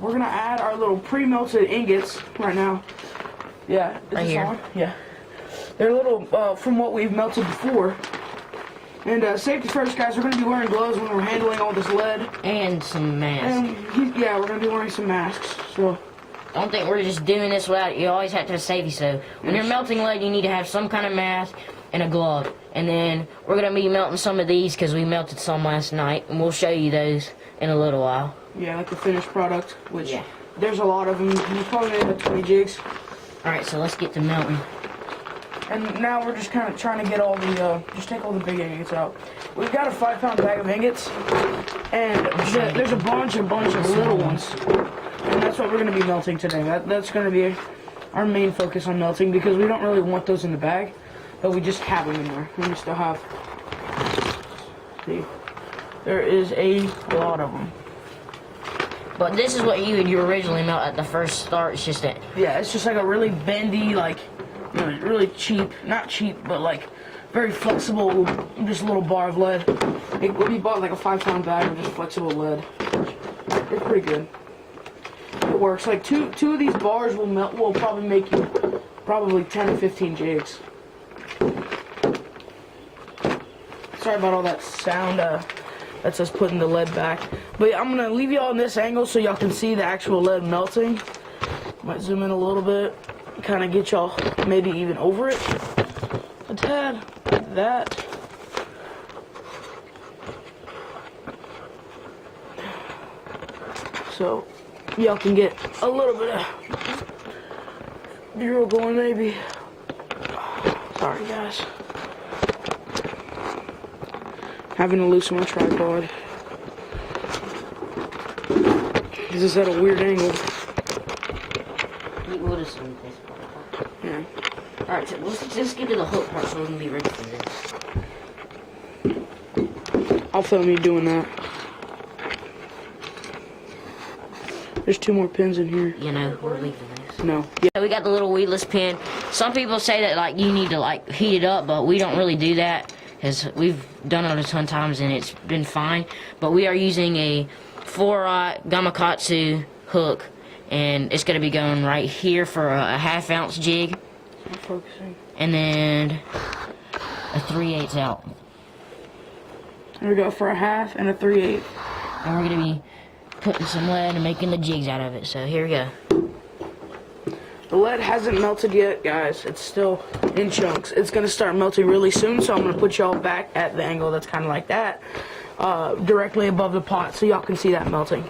we're gonna add our little pre-melted ingots right now. Yeah, is right this here. on? Yeah. They're a little from what we've melted before. And safety first, guys. We're gonna be wearing gloves when we're handling all this lead. And some masks. And yeah, we're gonna be wearing some masks. So. Don't think we're just doing this without. You always have to have safety. So when you're melting lead, you need to have some kind of mask and a glove. And then we're gonna be melting some of these because we melted some last night, and we'll show you those in a little while. Yeah, like the finished product, which there's a lot of them. You probably made about 20 jigs. All right, so let's get to melting. And now we're just kind of trying to get all the, just take all the big ingots out. We've got a 5-pound bag of ingots, and there's a bunch of little ones. And that's what we're going to be melting today. That's going to be our main focus on melting, because we don't really want those in the bag, but we just have them in there. And we still have, see, there is a lot of them. But this is what you originally melt at the first start. It's just that. Yeah, it's just like a really bendy, like, you know, really cheap, not cheap, but like very flexible, just a little bar of lead. We bought like a 5-pound bag of just flexible lead. It's pretty good. It works. Like two of these bars will probably make you probably 10 to 15 jigs. Sorry about all that sound. That's us putting the lead back. But yeah, I'm gonna leave y'all in this angle so y'all can see the actual lead melting. Might zoom in a little bit, kind of get y'all maybe even over it a tad, like that. So y'all can get a little bit of B-roll going maybe. Sorry guys. Having to loosen my tripod. This is at a weird angle. Yeah. Alright, so let's just get to the hook part so we can be ready for this. I'll film you doing that. There's 2 more pins in here. You know, we're leaving this. No. Yeah. So we got the little weedless pin. Some people say that like you need to like heat it up, but we don't really do that, because we've done it a ton of times and it's been fine. But we are using a 4-aught Gamakatsu hook, and it's going to be going right here for a 1/2 ounce jig. I'm focusing. And then a 3/8 out. There we go, for a 1/2 and a 3/8. And we're going to be putting some lead and making the jigs out of it. So here we go. The lead hasn't melted yet, guys. It's still in chunks. It's going to start melting really soon, so I'm going to put y'all back at the angle that's kind of like that, directly above the pot, so y'all can see that melting.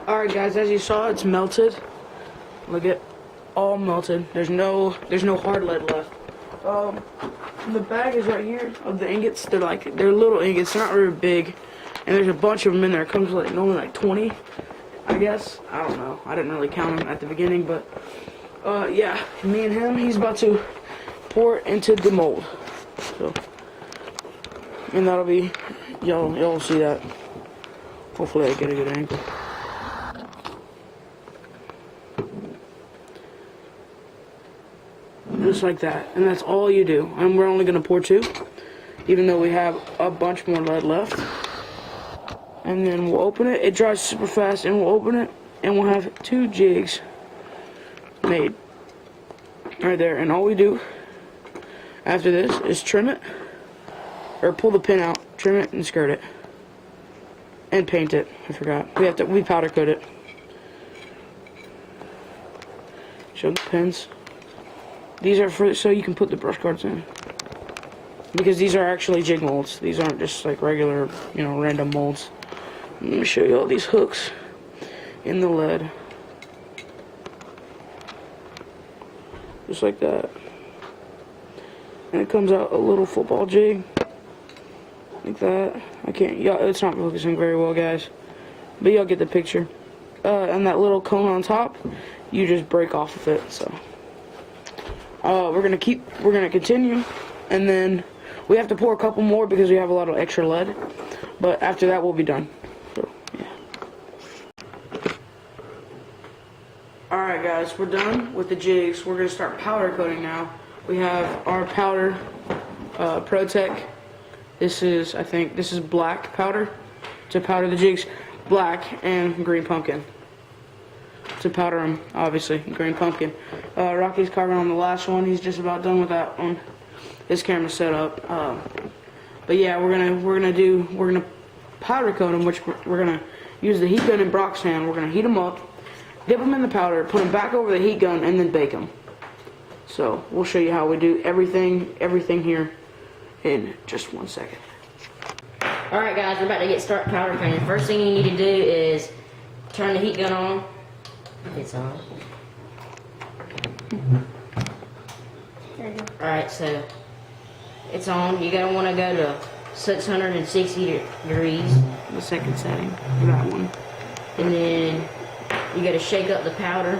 Alright guys, as you saw, it's melted. Look at, all melted. There's no hard lead left. The bag is right here of the ingots. They're little ingots, they're not very big. And there's a bunch of them in there. It comes with like only like 20, I guess. I don't know. I didn't really count them at the beginning, but yeah, me and him, he's about to pour it into the mold. So, and that'll be, y'all see that. Hopefully I get a good angle. Just like that, and that's all you do. And we're only gonna pour 2, even though we have a bunch more lead left. And then we'll open it. It dries super fast, and we'll open it, and we'll have 2 jigs made right there. And all we do after this is trim it, or pull the pin out, trim it, and skirt it, and paint it. I forgot. We powder coat it. Show the pins. These are for so you can put the brush guards in, because these are actually jig molds. These aren't just like regular, you know, random molds. Let me show you all these hooks in the lead, just like that, and it comes out a little football jig. like that. I can't, y'all, it's not focusing very well, guys, but y'all get the picture. And that little cone on top, you just break off of it. So we're gonna continue, and then we have to pour a couple more because we have a lot of extra lead, but after that we'll be done. So yeah. Alright guys, we're done with the jigs. We're gonna start powder coating now. We have our powder, ProTech. This is, I think, this is black powder to powder the jigs. Black and green pumpkin to powder them, obviously, green pumpkin. Rocky's carving on the last one. He's just about done with that one. His camera's set up. But yeah, we're gonna powder coat them, which we're gonna use the heat gun and Brock's hand. We're gonna heat them up, dip them in the powder, put them back over the heat gun, and then bake them. So we'll show you how we do everything here in just 1 second. Alright guys, we're about to get started powder coating. First thing you need to do is turn the heat gun on. It's on. Alright, so it's on. You're gonna want to go to 660 degrees. The second setting for that one. And then you gotta shake up the powder.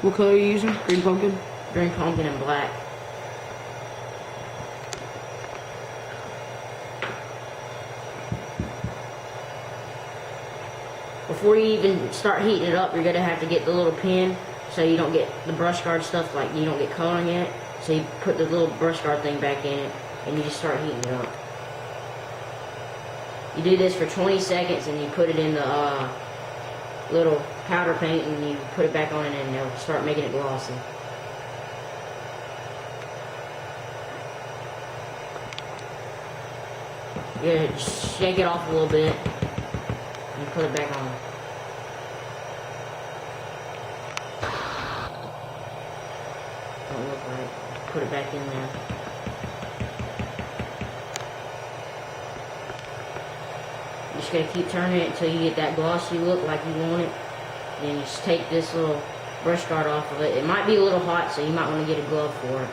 What color are you using? Green pumpkin? Green pumpkin and black. Before you even start heating it up, you're gonna have to get the little pin so you don't get the brush guard stuff, like you don't get color in it. So you put the little brush guard thing back in it and you just start heating it up. You do this for 20 seconds and you put it in the little powder paint and you put it back on it and it'll start making it glossy. Yeah, just shake it off a little bit and put it back on. Don't look right. Put it back in there. You're just gonna keep turning it until you get that glossy look like you want it. Then you just take this little brush guard off of it. It might be a little hot, so you might want to get a glove for it.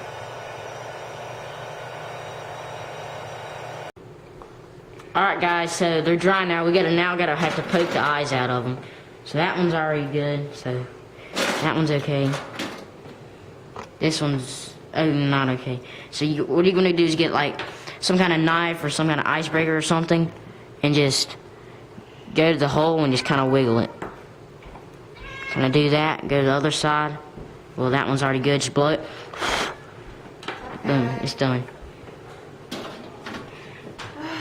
Alright guys, so they're dry now. We gotta have to poke the eyes out of them. So that one's already good, so that one's okay. This one's not okay. So what you're gonna do is get like some kind of knife or some kind of icebreaker or something and just go to the hole and just kind of wiggle it. Kind of do that, go to the other side. Well, that one's already good, just blow it. Boom, it's done.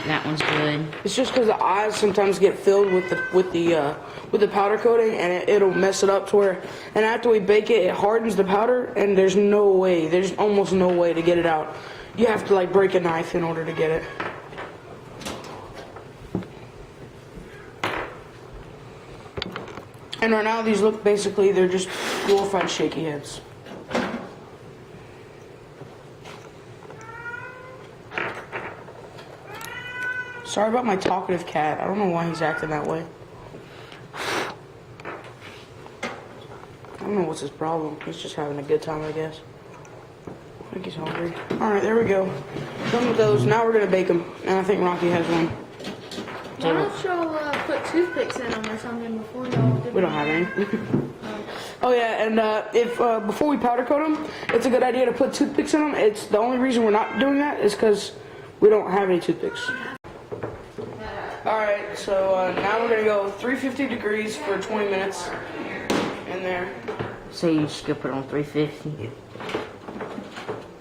That one's good. It's just because the eyes sometimes get filled with the powder coating, and it'll mess it up to where. And after we bake it, it hardens the powder, and there's almost no way to get it out. You have to like break a knife in order to get it. And right now, these look basically they're just glorified shaky heads. Sorry about my talkative cat. I don't know why he's acting that way. I don't know what's his problem. He's just having a good time, I guess. I think he's hungry. Alright, there we go. Done with those. Now we're going to bake them. And I think Rocky has one. Why don't y'all put toothpicks in them or something before y'all do? We don't have any. Oh yeah, and if before we powder coat them, it's a good idea to put toothpicks in them. It's the only reason we're not doing that is because we don't have any toothpicks. Alright, so now we're going to go 350 degrees for 20 minutes in there. So you just go put it on 350.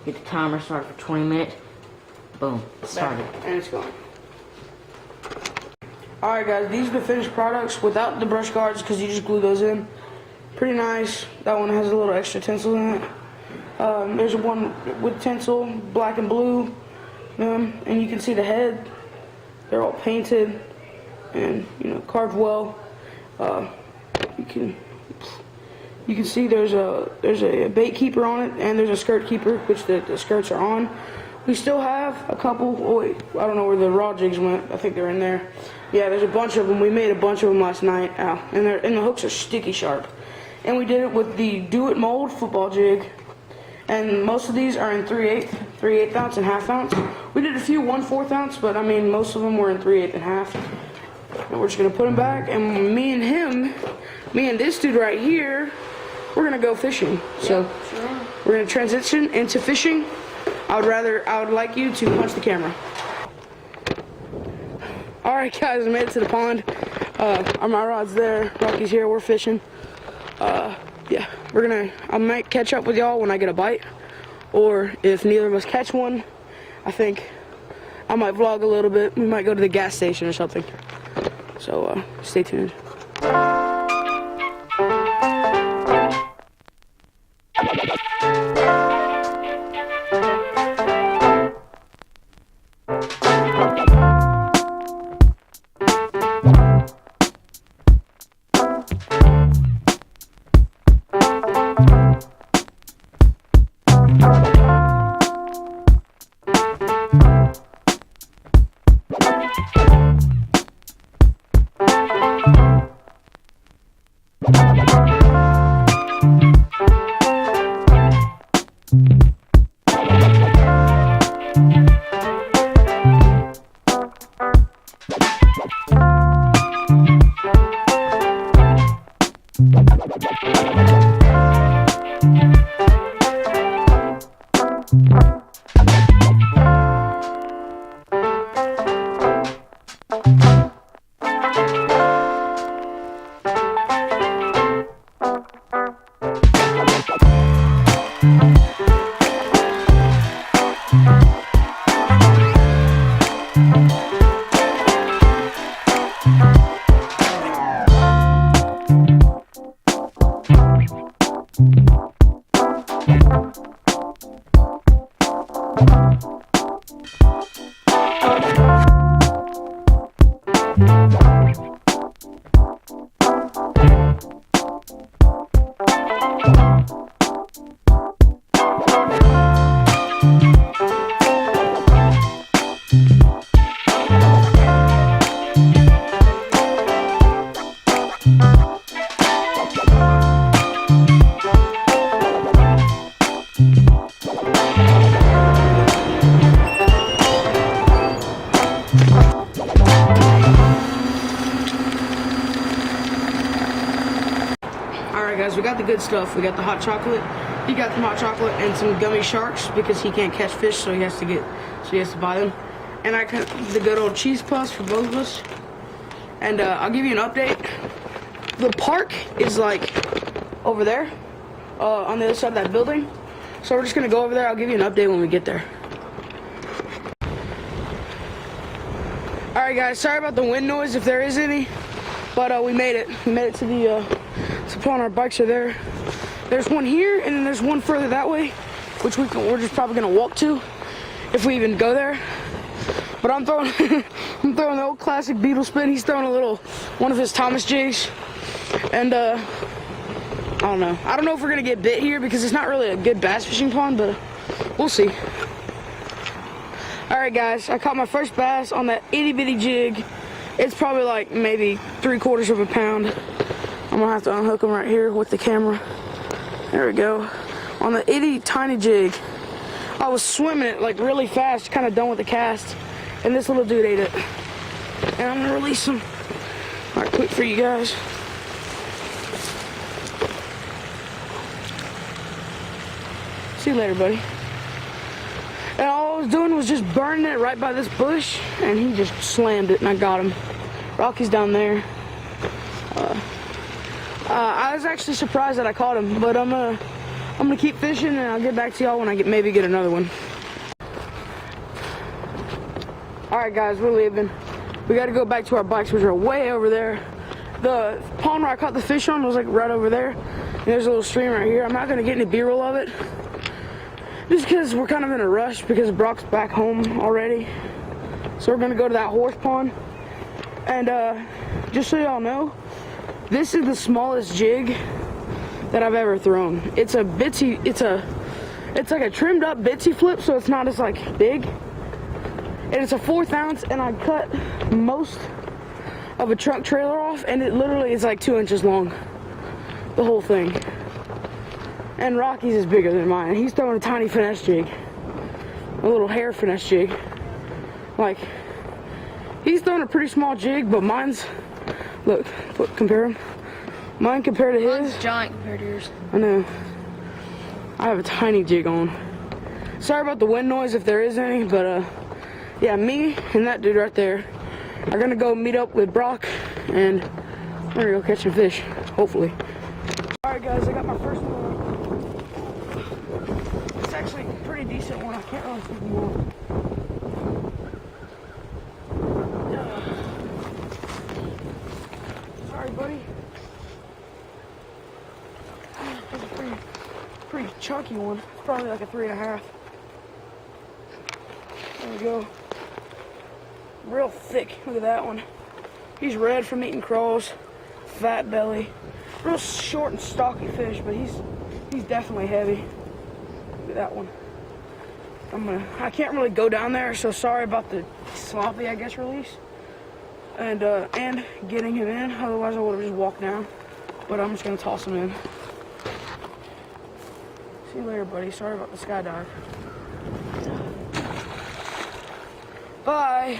Get the timer started for 20 minutes. Boom, it started. And it's going. Alright guys, these are the finished products without the brush guards because you just glue those in. Pretty nice. That one has a little extra tinsel in it. There's one with tinsel, black and blue. And you can see the head. They're all painted and carved well. You can see there's a bait keeper on it and there's a skirt keeper, which the skirts are on. We still have a couple. Oh wait, I don't know where the raw jigs went. I think they're in there. Yeah, there's a bunch of them. We made a bunch of them last night. And the hooks are sticky sharp. And we did it with the Do It Mold football jig. And most of these are in 3/8 3/8 ounce and ½ ounce. We did a few 1/4 ounce, but I mean most of them were in 3/8 and ½ And we're just gonna put them back, and me and this dude right here, we're gonna go fishing. So we're gonna transition into fishing. I would like you to punch the camera. All right, guys, I made it to the pond. My rod's there. Rocky's here. We're fishing. Yeah, I might catch up with y'all when I get a bite, or if neither of us catch one, I think I might vlog a little bit. We might go to the gas station or something. So stay tuned. Guys, we got the good stuff. We got the hot chocolate. He got some hot chocolate and some gummy sharks because he can't catch fish, so he has to buy them. And I got the good old cheese puffs for both of us. And I'll give you an update. The park is like over there, on the other side of that building. So we're just gonna go over there. I'll give you an update when we get there. All right, guys. Sorry about the wind noise if there is any, but we made it. We made it to the. On our bikes are there. There's one here, and then there's one further that way, which we're just probably gonna walk to if we even go there. But I'm throwing I'm throwing the old classic beetle spin. He's throwing one of his Thomas jigs, and I don't know. I don't know if we're gonna get bit here because it's not really a good bass fishing pond, but we'll see. All right, guys, I caught my first bass on that itty bitty jig. It's probably like maybe 3/4 of a pound. I'm gonna have to unhook them right here with the camera. There we go. On the itty tiny jig. I was swimming it like really fast, kind of done with the cast, and this little dude ate it. And I'm gonna release him. All right, quick for you guys. See you later, buddy. And all I was doing was just burning it right by this bush, and he just slammed it, and I got him. Rocky's down there. I was actually surprised that I caught him, but I'm gonna keep fishing, and I'll get back to y'all when I maybe get another one. All right, guys, we're leaving. We got to go back to our bikes, which are way over there. The pond where I caught the fish on was like right over there, and there's a little stream right here. I'm not gonna get any B-roll of it, just because we're kind of in a rush because Brock's back home already. So we're gonna go to that horse pond, and just so y'all know. This is the smallest jig that I've ever thrown. It's a bitsy, it's like a trimmed up bitsy flip, so it's not as like big. And it's a 1/4 ounce, and I cut most of a truck trailer off, and it literally is like 2 inches long. The whole thing. And Rocky's is bigger than mine. He's throwing a tiny finesse jig. a little hair finesse jig. Like, he's throwing a pretty small jig, but mine's, look, compare them. Mine compared to his. Mine's giant compared to yours. I know. I have a tiny jig on. Sorry about the wind noise if there is any, but yeah, me and that dude right there are gonna go meet up with Brock, and we're gonna go catch some fish, hopefully. Alright guys, I got my first one. It's actually a pretty decent one. I can't really see more. Sorry, buddy. That's a pretty chunky one. It's probably like a 3.5. There we go. Real thick. Look at that one. He's red from eating crawls. Fat belly. Real short and stocky fish, but he's definitely heavy. Look at that one. I can't really go down there, so sorry about the sloppy, I guess, release. And getting him in. Otherwise, I would have just walked down. But I'm just gonna toss him in. See you later, buddy. Sorry about the skydive. Bye.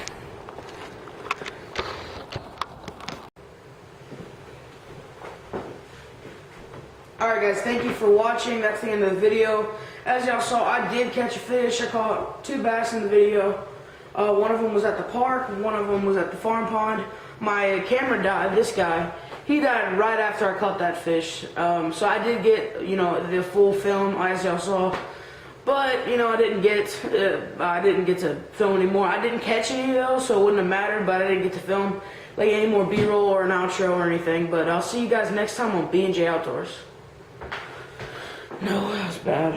Alright guys, thank you for watching. That's the end of the video. As y'all saw, I did catch a fish. I caught 2 bass in the video. One of them was at the park, one of them was at the farm pond. My camera died, this guy. He died right after I caught that fish. So I did get, you know, the full film, as y'all saw. But, you know, I didn't get to film anymore. I didn't catch any though, so it wouldn't have mattered, but I didn't get to film like any more B-roll or an outro or anything. But I'll see you guys next time on B&J Outdoors. No, that was bad.